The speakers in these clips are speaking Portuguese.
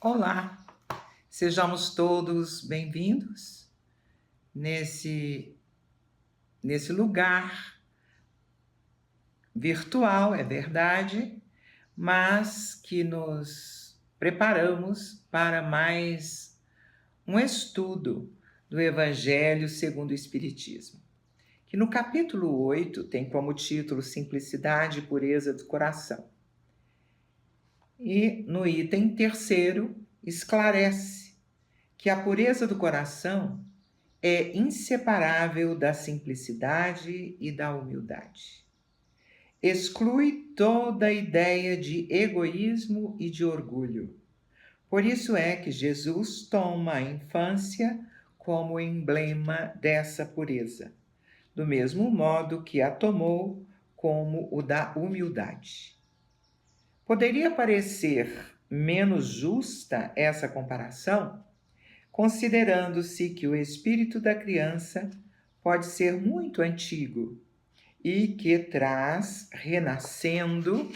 Olá, sejamos todos bem-vindos nesse lugar virtual, é verdade, mas que nos preparamos para mais um estudo do Evangelho segundo o Espiritismo, que no capítulo 8 tem como título Simplicidade e Pureza do Coração. E no item terceiro esclarece que a pureza do coração é inseparável da simplicidade e da humildade. Exclui toda a ideia de egoísmo e de orgulho. Por isso é que Jesus toma a infância como emblema dessa pureza, do mesmo modo que a tomou como o da humildade. Poderia parecer menos justa essa comparação, considerando-se que o espírito da criança pode ser muito antigo e que traz, renascendo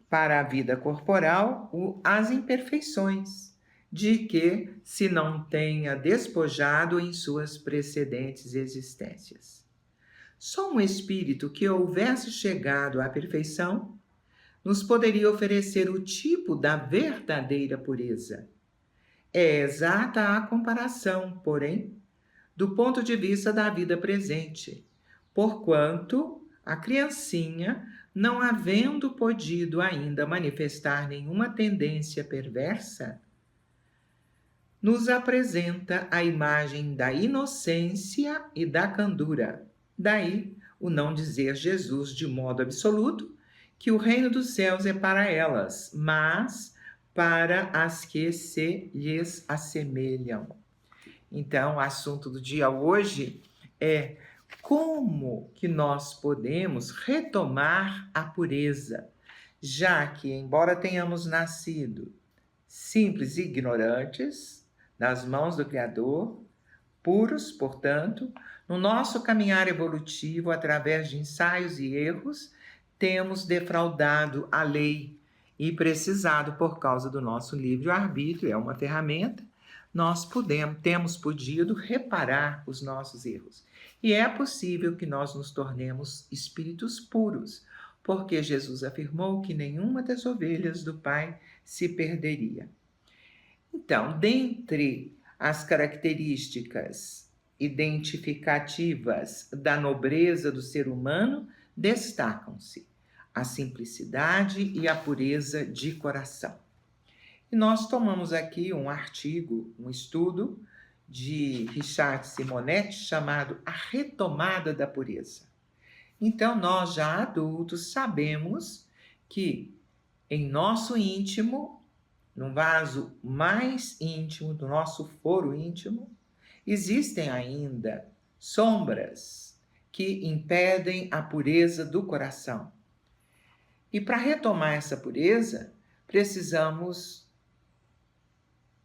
para a vida corporal, as imperfeições de que se não tenha despojado em suas precedentes existências. Só um espírito que houvesse chegado à perfeição nos poderia oferecer o tipo da verdadeira pureza. É exata a comparação, porém, do ponto de vista da vida presente, porquanto a criancinha, não havendo podido ainda manifestar nenhuma tendência perversa, nos apresenta a imagem da inocência e da candura. Daí o não dizer Jesus de modo absoluto que o reino dos céus é para elas, mas para as que se lhes assemelham. Então, o assunto do dia hoje é como que nós podemos retomar a pureza, já que, embora tenhamos nascido simples e ignorantes, nas mãos do Criador, puros, portanto, no nosso caminhar evolutivo, através de ensaios e erros, temos defraudado a lei e precisado, por causa do nosso livre-arbítrio, é uma ferramenta, temos podido reparar os nossos erros. E é possível que nós nos tornemos espíritos puros, porque Jesus afirmou que nenhuma das ovelhas do Pai se perderia. Então, dentre as características identificativas da nobreza do ser humano, destacam-se a simplicidade e a pureza de coração. E nós tomamos aqui um artigo, um estudo de Richard Simonetti chamado A Retomada da Pureza. Então, nós já adultos sabemos que em nosso íntimo, no vaso mais íntimo do nosso foro íntimo, existem ainda sombras que impedem a pureza do coração. E para retomar essa pureza, precisamos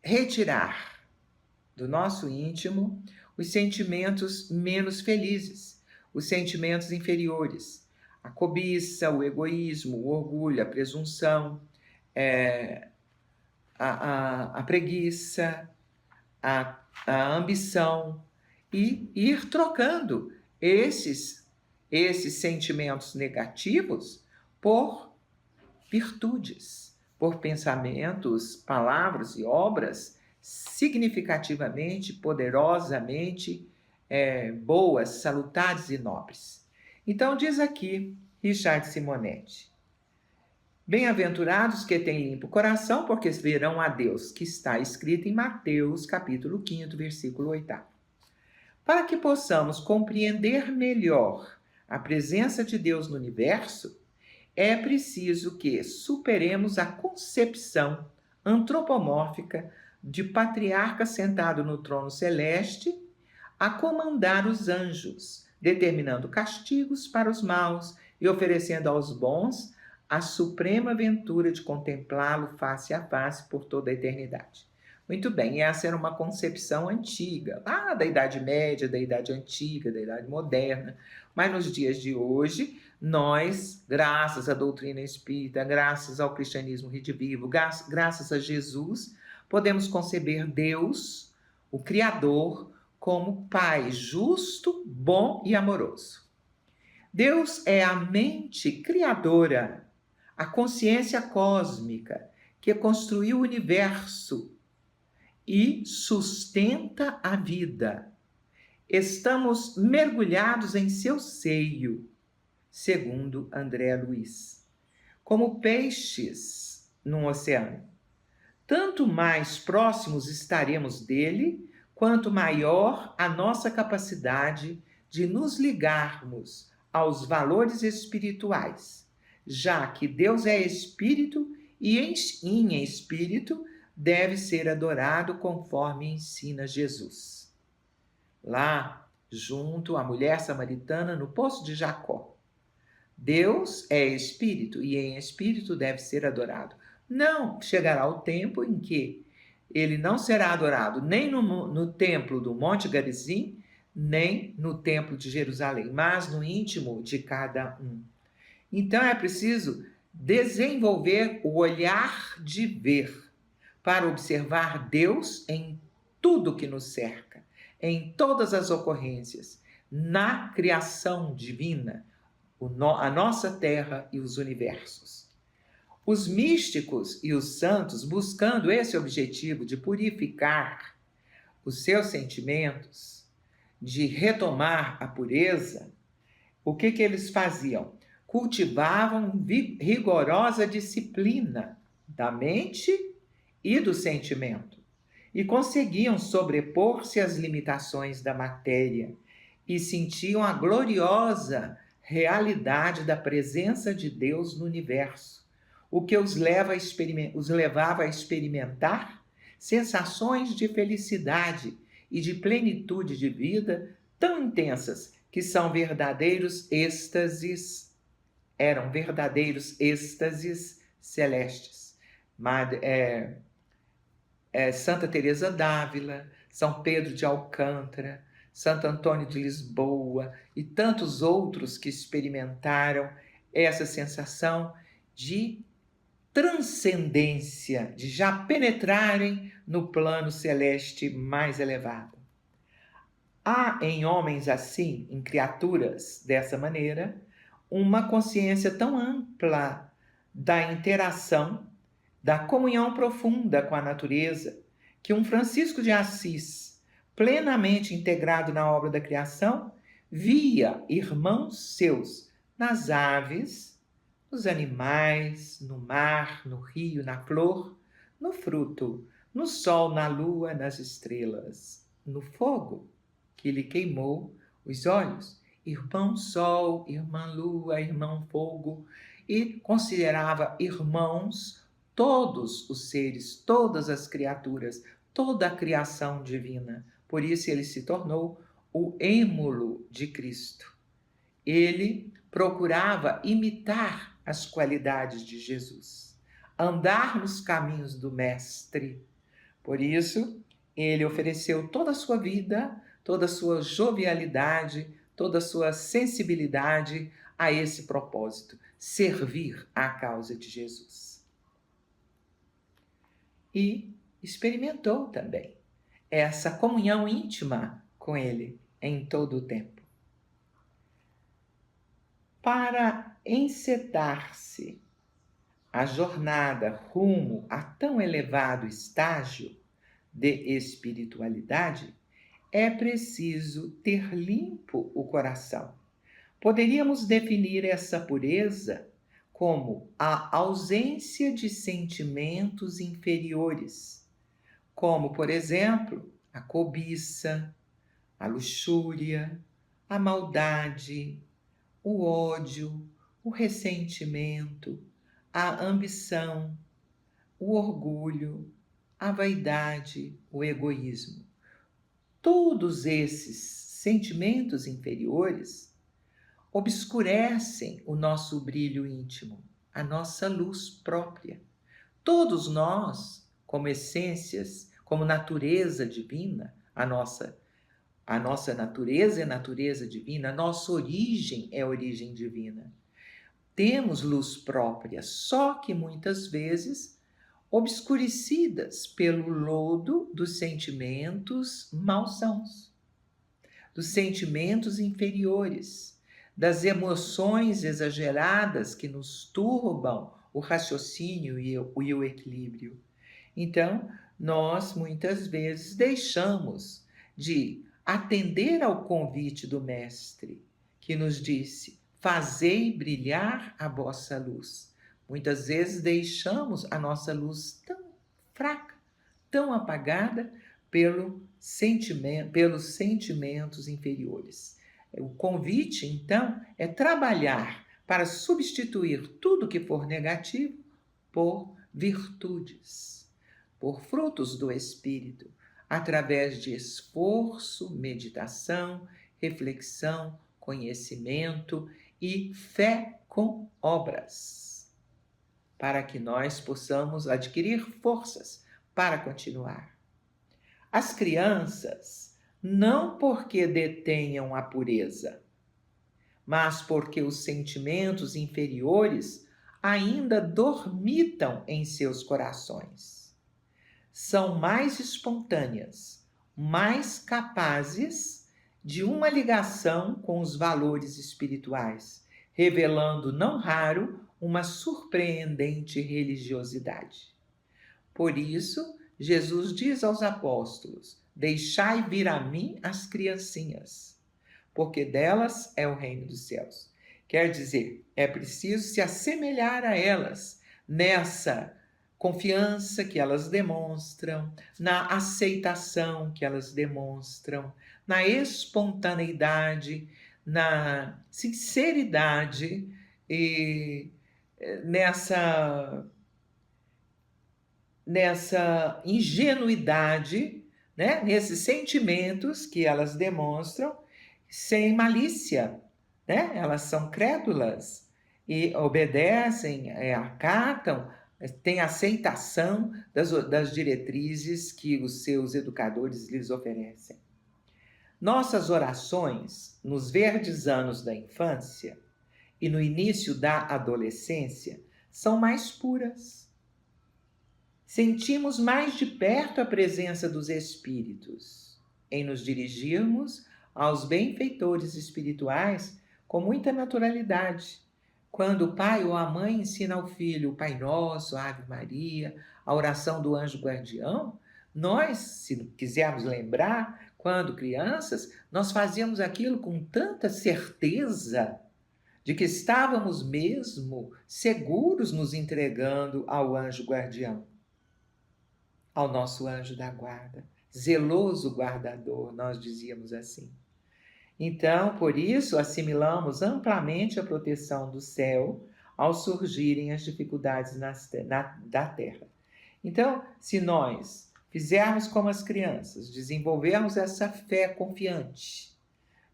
retirar do nosso íntimo os sentimentos menos felizes, os sentimentos inferiores, a cobiça, o egoísmo, o orgulho, a presunção, a preguiça, a ambição, e ir trocando esses sentimentos negativos por virtudes, por pensamentos, palavras e obras significativamente, poderosamente boas, salutares e nobres. Então diz aqui Richard Simonetti: bem-aventurados que têm limpo o coração, porque verão a Deus, que está escrito em Mateus, capítulo 5, versículo 8. Para que possamos compreender melhor a presença de Deus no universo, é preciso que superemos a concepção antropomórfica de patriarca sentado no trono celeste a comandar os anjos, determinando castigos para os maus e oferecendo aos bons a suprema ventura de contemplá-lo face a face por toda a eternidade. Muito bem, essa era uma concepção antiga, lá da Idade Média, da Idade Antiga, da Idade Moderna, mas nos dias de hoje Nós, graças à doutrina espírita, graças ao cristianismo redivivo, graças a Jesus, podemos conceber Deus, o Criador, como Pai justo, bom e amoroso. Deus é a mente criadora, a consciência cósmica que construiu o universo e sustenta a vida. Estamos mergulhados em seu seio, segundo André Luiz, como peixes num oceano. Tanto mais próximos estaremos dele, quanto maior a nossa capacidade de nos ligarmos aos valores espirituais, já que Deus é espírito e em espírito deve ser adorado conforme ensina Jesus. Lá, junto à mulher samaritana no poço de Jacó, Deus é espírito e em espírito deve ser adorado. Não chegará o tempo em que ele não será adorado nem no templo do Monte Garizim, nem no templo de Jerusalém, mas no íntimo de cada um. Então é preciso desenvolver o olhar de ver para observar Deus em tudo que nos cerca, em todas as ocorrências, na criação divina, a nossa terra e os universos. Os místicos e os santos, buscando esse objetivo de purificar os seus sentimentos, de retomar a pureza, o que eles faziam? Cultivavam rigorosa disciplina da mente e do sentimento e conseguiam sobrepor-se às limitações da matéria e sentiam a gloriosa realidade da presença de Deus no universo, o que os levava a experimentar sensações de felicidade e de plenitude de vida tão intensas que eram verdadeiros êxtases celestes. Santa Teresa d'Ávila, São Pedro de Alcântara, Santo Antônio de Lisboa e tantos outros que experimentaram essa sensação de transcendência, de já penetrarem no plano celeste mais elevado. Há em homens assim, em criaturas dessa maneira, uma consciência tão ampla da interação, da comunhão profunda com a natureza, que um Francisco de Assis, plenamente integrado na obra da criação, via irmãos seus nas aves, nos animais, no mar, no rio, na flor, no fruto, no sol, na lua, nas estrelas, no fogo que lhe queimou os olhos, irmão sol, irmã lua, irmão fogo, e considerava irmãos todos os seres, todas as criaturas, toda a criação divina. Por isso ele se tornou o êmulo de Cristo. Ele procurava imitar as qualidades de Jesus, andar nos caminhos do Mestre. Por isso, ele ofereceu toda a sua vida, toda a sua jovialidade, toda a sua sensibilidade a esse propósito, servir à causa de Jesus. E experimentou também essa comunhão íntima com ele em todo o tempo. Para encetar-se a jornada rumo a tão elevado estágio de espiritualidade, é preciso ter limpo o coração. Poderíamos definir essa pureza como a ausência de sentimentos inferiores, como, por exemplo, a cobiça, a luxúria, a maldade, o ódio, o ressentimento, a ambição, o orgulho, a vaidade, o egoísmo. Todos esses sentimentos inferiores obscurecem o nosso brilho íntimo, a nossa luz própria. Todos nós, como essências, como natureza divina, a nossa natureza é natureza divina, a nossa origem é origem divina. temos luz própria, só que muitas vezes obscurecidas pelo lodo dos sentimentos malsãos, dos sentimentos inferiores, das emoções exageradas que nos turbam o raciocínio e o equilíbrio. Então, nós muitas vezes deixamos de atender ao convite do Mestre, que nos disse: fazei brilhar a vossa luz. Muitas vezes deixamos a nossa luz tão fraca, tão apagada pelos sentimentos inferiores. O convite, então, é trabalhar para substituir tudo que for negativo por virtudes, por frutos do Espírito, através de esforço, meditação, reflexão, conhecimento e fé com obras, para que nós possamos adquirir forças para continuar. As crianças, não porque detenham a pureza, mas porque os sentimentos inferiores ainda dormitam em seus corações. São mais espontâneas, mais capazes de uma ligação com os valores espirituais, revelando, não raro, uma surpreendente religiosidade. Por isso, Jesus diz aos apóstolos: deixai vir a mim as criancinhas, porque delas é o reino dos céus. Quer dizer, é preciso se assemelhar a elas nessa confiança que elas demonstram, na aceitação que elas demonstram, na espontaneidade, na sinceridade e nessa ingenuidade, né? Nesses sentimentos que elas demonstram, sem malícia, né? Elas são crédulas e obedecem, acatam, têm aceitação das diretrizes que os seus educadores lhes oferecem. Nossas orações, nos verdes anos da infância e no início da adolescência, são mais puras. Sentimos mais de perto a presença dos Espíritos em nos dirigirmos aos benfeitores espirituais com muita naturalidade. Quando o pai ou a mãe ensina ao filho o Pai Nosso, a Ave Maria, a oração do anjo guardião, nós, se quisermos lembrar, quando crianças, nós fazíamos aquilo com tanta certeza de que estávamos mesmo seguros nos entregando ao anjo guardião, ao nosso anjo da guarda, zeloso guardador, nós dizíamos assim. Então, por isso, assimilamos amplamente a proteção do céu ao surgirem as dificuldades da terra. Então, se nós fizermos como as crianças, desenvolvermos essa fé confiante,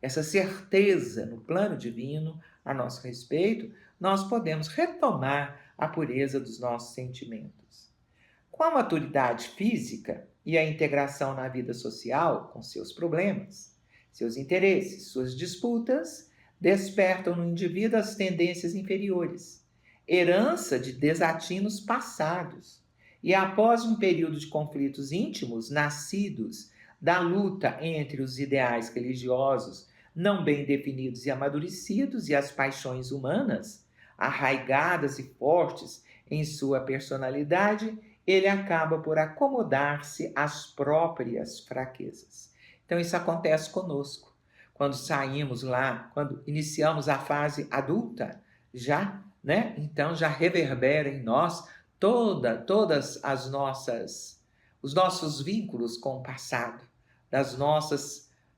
essa certeza no plano divino a nosso respeito, nós podemos retomar a pureza dos nossos sentimentos. Com a maturidade física e a integração na vida social, com seus problemas, seus interesses, suas disputas, despertam no indivíduo as tendências inferiores, herança de desatinos passados. E após um período de conflitos íntimos, nascidos da luta entre os ideais religiosos não bem definidos e amadurecidos e as paixões humanas, arraigadas e fortes em sua personalidade, ele acaba por acomodar-se às próprias fraquezas. Então isso acontece conosco. Quando saímos lá, quando iniciamos a fase adulta, já, né? Então já reverbera em nós todas os nossos vínculos com o passado,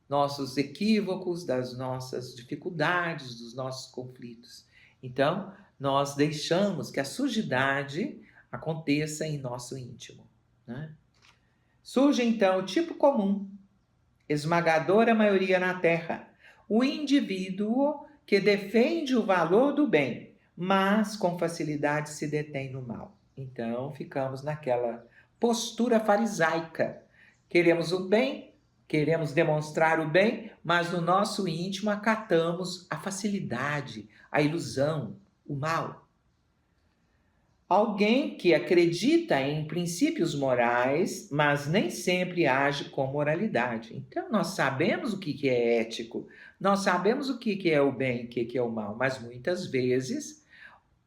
nossos equívocos, das nossas dificuldades, dos nossos conflitos. Então, nós deixamos que a sujidade aconteça em nosso íntimo, né? Surge então o tipo comum, esmagadora maioria na Terra, o indivíduo que defende o valor do bem, mas com facilidade se detém no mal. Então, ficamos naquela postura farisaica. Queremos o bem, queremos demonstrar o bem, mas no nosso íntimo acatamos a facilidade, a ilusão, o mal. Alguém que acredita em princípios morais, mas nem sempre age com moralidade. Então, nós sabemos o que é ético, nós sabemos o que é o bem e o que é o mal, mas muitas vezes,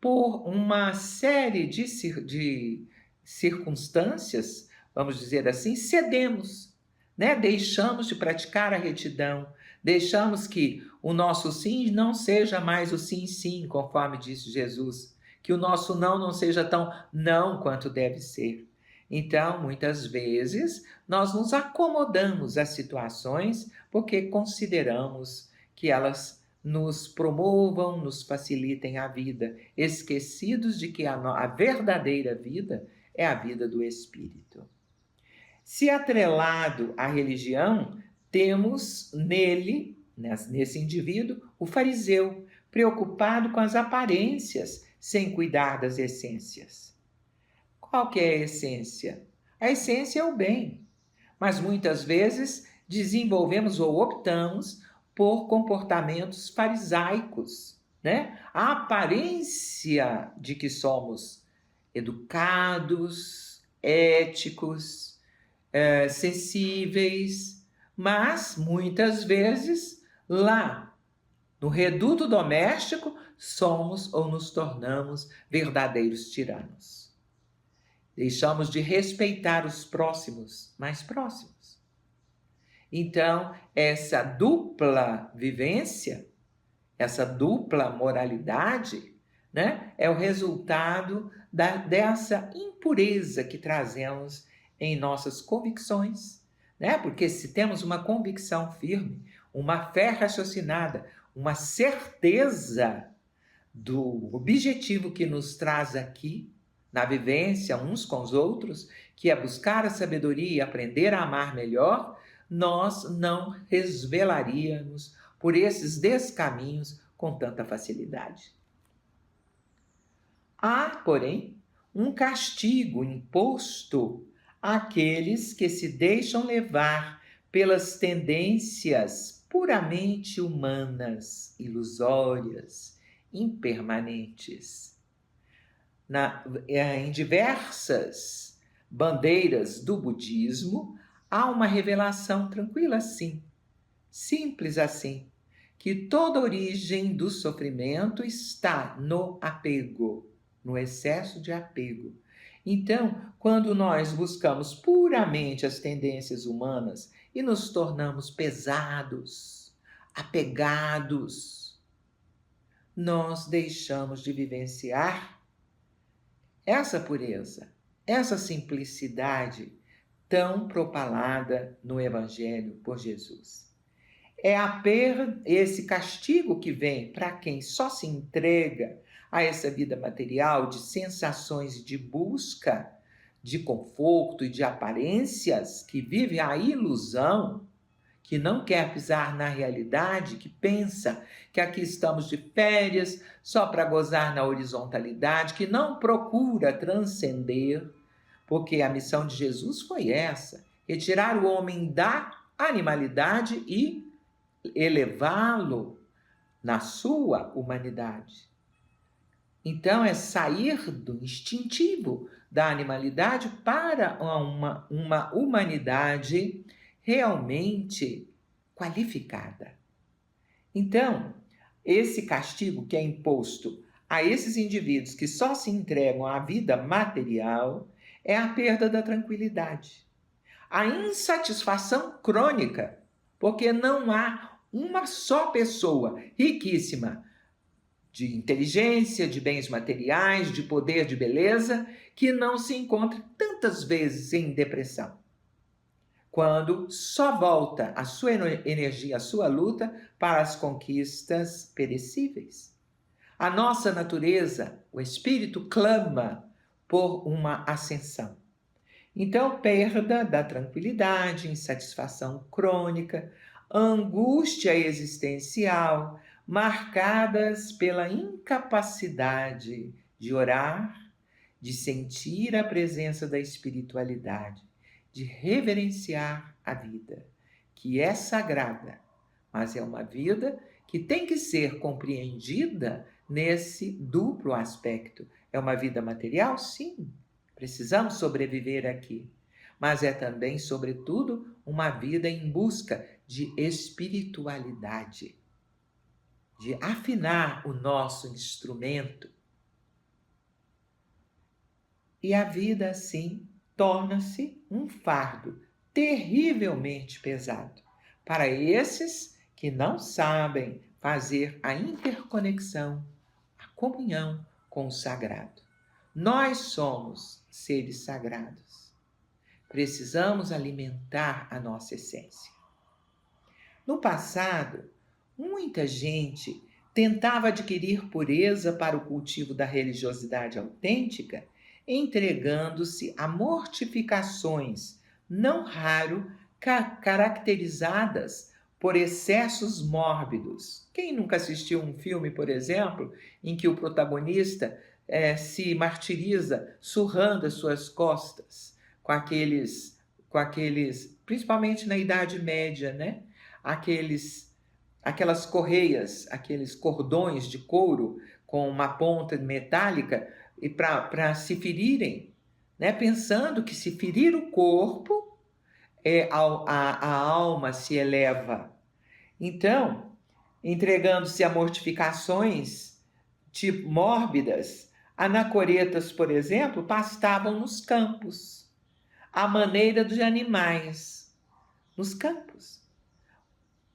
por uma série de circunstâncias, vamos dizer assim, cedemos, né? Deixamos de praticar a retidão, deixamos que o nosso sim não seja mais o sim, sim, conforme disse Jesus, que o nosso não não seja tão não quanto deve ser. Então, muitas vezes, nós nos acomodamos às situações porque consideramos que elas nos promovam, nos facilitem a vida, esquecidos de que a verdadeira vida é a vida do Espírito. Se atrelado à religião, temos nele, nesse indivíduo, o fariseu, preocupado com as aparências, sem cuidar das essências. Qual que é a essência? A essência é o bem, mas muitas vezes desenvolvemos ou optamos por comportamentos farisaicos, né? A aparência de que somos educados, éticos, sensíveis, mas muitas vezes lá no reduto doméstico somos ou nos tornamos verdadeiros tiranos. Deixamos de respeitar os próximos mais próximos. Então, essa dupla vivência, essa dupla moralidade, né, é o resultado dessa impureza que trazemos em nossas convicções, né? Porque se temos uma convicção firme, uma fé raciocinada, uma certeza do objetivo que nos traz aqui, na vivência uns com os outros, que é buscar a sabedoria e aprender a amar melhor, nós não resvelaríamos por esses descaminhos com tanta facilidade. Há, porém, um castigo imposto àqueles que se deixam levar pelas tendências puramente humanas, ilusórias, impermanentes. Em diversas bandeiras do budismo, há uma revelação tranquila assim, simples assim, que toda origem do sofrimento está no apego, no excesso de apego. Então, quando nós buscamos puramente as tendências humanas e nos tornamos pesados, apegados, nós deixamos de vivenciar essa pureza, essa simplicidade tão propalada no Evangelho por Jesus. É esse castigo que vem para quem só se entrega a essa vida material de sensações e de busca de conforto e de aparências, que vive a ilusão, que não quer pisar na realidade, que pensa que aqui estamos de férias só para gozar na horizontalidade, que não procura transcender, porque a missão de Jesus foi essa: retirar o homem da animalidade e elevá-lo na sua humanidade. Então, é sair do instintivo da animalidade para uma humanidade realmente qualificada. Então, esse castigo que é imposto a esses indivíduos que só se entregam à vida material é a perda da tranquilidade, a insatisfação crônica, porque não há uma só pessoa riquíssima de inteligência, de bens materiais, de poder, de beleza, que não se encontre tantas vezes em depressão, quando só volta a sua energia, a sua luta para as conquistas perecíveis. A nossa natureza, o espírito, clama por uma ascensão. Então, perda da tranquilidade, insatisfação crônica, angústia existencial, marcadas pela incapacidade de orar, de sentir a presença da espiritualidade, de reverenciar a vida, que é sagrada, mas é uma vida que tem que ser compreendida nesse duplo aspecto. É uma vida material? Sim, precisamos sobreviver aqui. Mas é também, sobretudo, uma vida em busca de espiritualidade, de afinar o nosso instrumento. E a vida, assim, torna-se um fardo terrivelmente pesado para esses que não sabem fazer a interconexão, a comunhão com o sagrado. Nós somos seres sagrados. Precisamos alimentar a nossa essência. No passado, muita gente tentava adquirir pureza para o cultivo da religiosidade autêntica, entregando-se a mortificações, não raro caracterizadas por excessos mórbidos. Quem nunca assistiu um filme, por exemplo, em que o protagonista se martiriza surrando as suas costas com aqueles, principalmente na Idade Média, né? Aquelas correias, aqueles cordões de couro com uma ponta metálica e para se ferirem, né? Pensando que se ferir o corpo, a alma se eleva. Então, entregando-se a mortificações tipo mórbidas, anacoretas, por exemplo, pastavam nos campos, à maneira de animais, nos campos.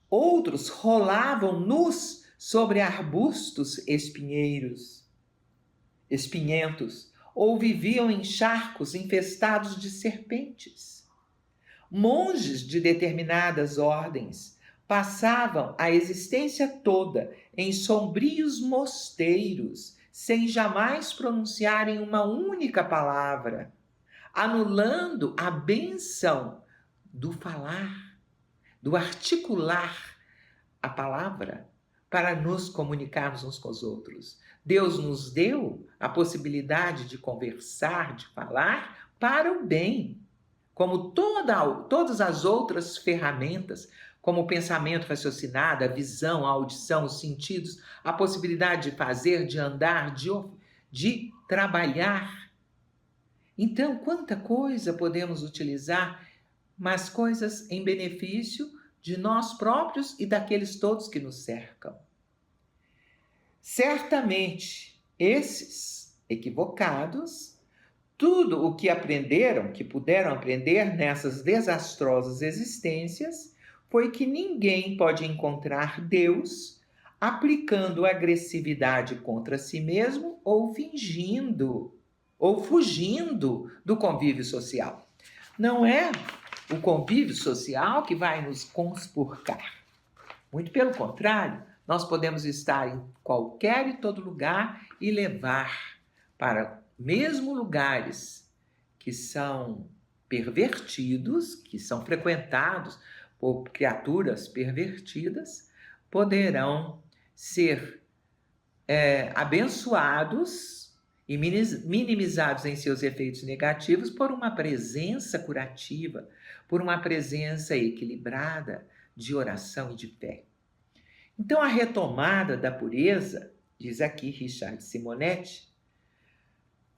Outros rolavam nus sobre arbustos espinhentos, ou viviam em charcos infestados de serpentes. Monges de determinadas ordens passavam a existência toda em sombrios mosteiros, sem jamais pronunciarem uma única palavra, anulando a bênção do falar, do articular a palavra para nos comunicarmos uns com os outros. Deus nos deu a possibilidade de conversar, de falar para o bem, como todas as outras ferramentas, como o pensamento raciocinado, a visão, a audição, os sentidos, a possibilidade de fazer, de andar, de trabalhar. Então, quanta coisa podemos utilizar, mas coisas em benefício de nós próprios e daqueles todos que nos cercam. Certamente, esses equivocados, tudo o que aprenderam, que puderam aprender nessas desastrosas existências, foi que ninguém pode encontrar Deus aplicando agressividade contra si mesmo ou fingindo, ou fugindo do convívio social. Não é o convívio social que vai nos conspurcar. Muito pelo contrário, nós podemos estar em qualquer e todo lugar e levar para mesmo lugares que são pervertidos, que são frequentados por criaturas pervertidas, poderão ser abençoados e minimizados em seus efeitos negativos por uma presença curativa, por uma presença equilibrada de oração e de fé. Então, a retomada da pureza, diz aqui Richard Simonetti,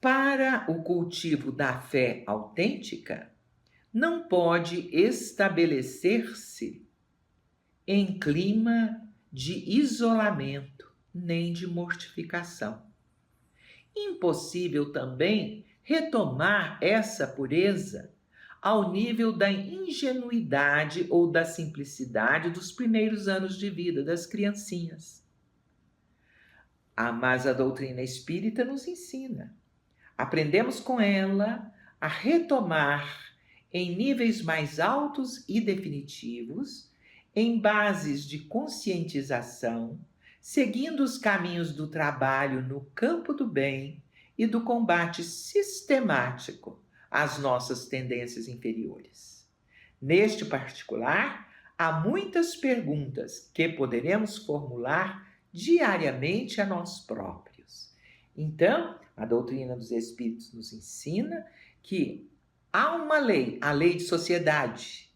para o cultivo da fé autêntica, não pode estabelecer-se em clima de isolamento nem de mortificação. Impossível também retomar essa pureza ao nível da ingenuidade ou da simplicidade dos primeiros anos de vida das criancinhas. Mas a doutrina espírita nos ensina. Aprendemos com ela a retomar em níveis mais altos e definitivos, em bases de conscientização, seguindo os caminhos do trabalho no campo do bem e do combate sistemático às nossas tendências inferiores. Neste particular, há muitas perguntas que poderemos formular diariamente a nós próprios. Então, a doutrina dos Espíritos nos ensina que há uma lei, a lei de sociedade,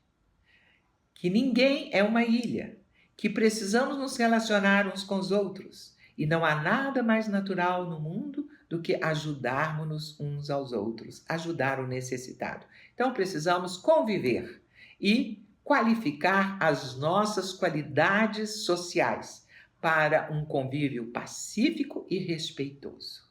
que ninguém é uma ilha, que precisamos nos relacionar uns com os outros E não há nada mais natural no mundo do que ajudarmos-nos uns aos outros, ajudar o necessitado. Então precisamos conviver e qualificar as nossas qualidades sociais para um convívio pacífico e respeitoso.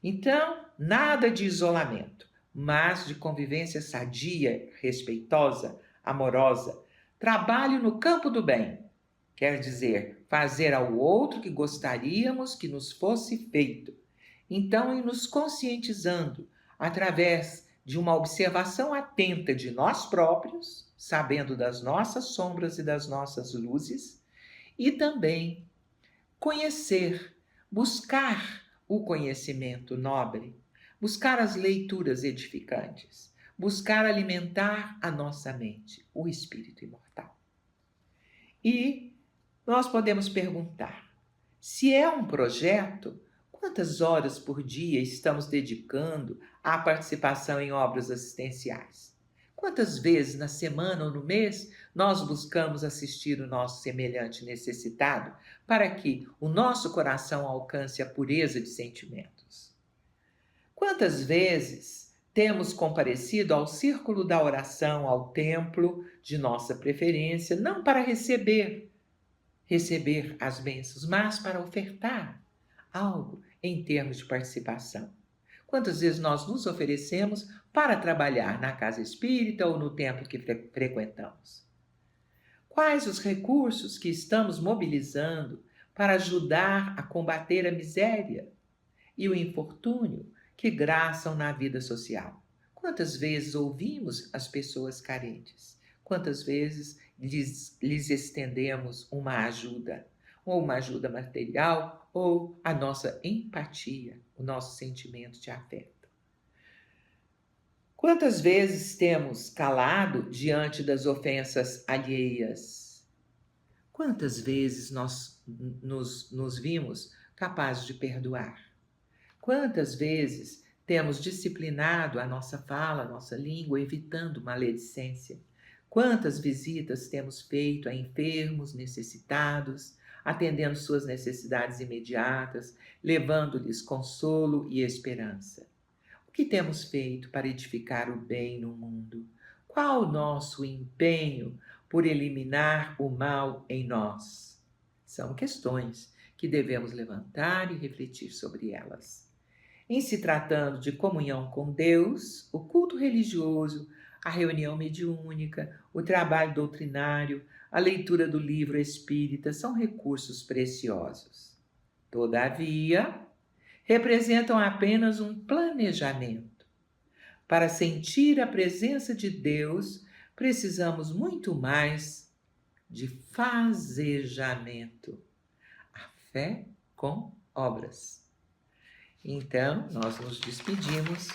Então, nada de isolamento, mas de convivência sadia, respeitosa, amorosa. Trabalho no campo do bem, quer dizer, fazer ao outro que gostaríamos que nos fosse feito. Então, ir nos conscientizando através de uma observação atenta de nós próprios, sabendo das nossas sombras e das nossas luzes, e também conhecer, buscar o conhecimento nobre, buscar as leituras edificantes, buscar alimentar a nossa mente, o espírito imortal. E nós podemos perguntar: se é um projeto, quantas horas por dia estamos dedicando à participação em obras assistenciais? Quantas vezes na semana ou no mês nós buscamos assistir o nosso semelhante necessitado para que o nosso coração alcance a pureza de sentimentos? Quantas vezes temos comparecido ao círculo da oração, ao templo de nossa preferência, não para receber as bênçãos, mas para ofertar algo em termos de participação? Quantas vezes nós nos oferecemos para trabalhar na casa espírita ou no templo que frequentamos? Quais os recursos que estamos mobilizando para ajudar a combater a miséria e o infortúnio que graçam na vida social? Quantas vezes ouvimos as pessoas carentes? Quantas vezes lhes estendemos uma ajuda, ou uma ajuda material, ou a nossa empatia, o nosso sentimento de afeto? Quantas vezes temos calado diante das ofensas alheias? Quantas vezes nós nos vimos capazes de perdoar? Quantas vezes temos disciplinado a nossa fala, a nossa língua, evitando maledicência? Quantas visitas temos feito a enfermos, necessitados, atendendo suas necessidades imediatas, levando-lhes consolo e esperança? O que temos feito para edificar o bem no mundo? Qual o nosso empenho por eliminar o mal em nós? São questões que devemos levantar e refletir sobre elas. Em se tratando de comunhão com Deus, o culto religioso, a reunião mediúnica, o trabalho doutrinário, a leitura do livro espírita são recursos preciosos. Todavia, representam apenas um planejamento. Para sentir a presença de Deus, precisamos muito mais de fazejamento. A fé com obras. Então, nós nos despedimos,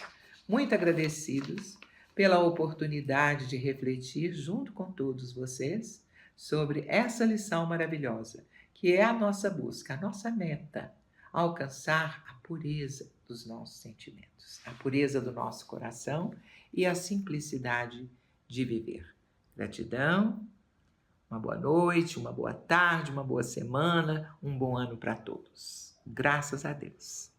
muito agradecidos pela oportunidade de refletir junto com todos vocês sobre essa lição maravilhosa, que é a nossa busca, a nossa meta, alcançar a pureza dos nossos sentimentos, a pureza do nosso coração e a simplicidade de viver. Gratidão, uma boa noite, uma boa tarde, uma boa semana, um bom ano para todos. Graças a Deus.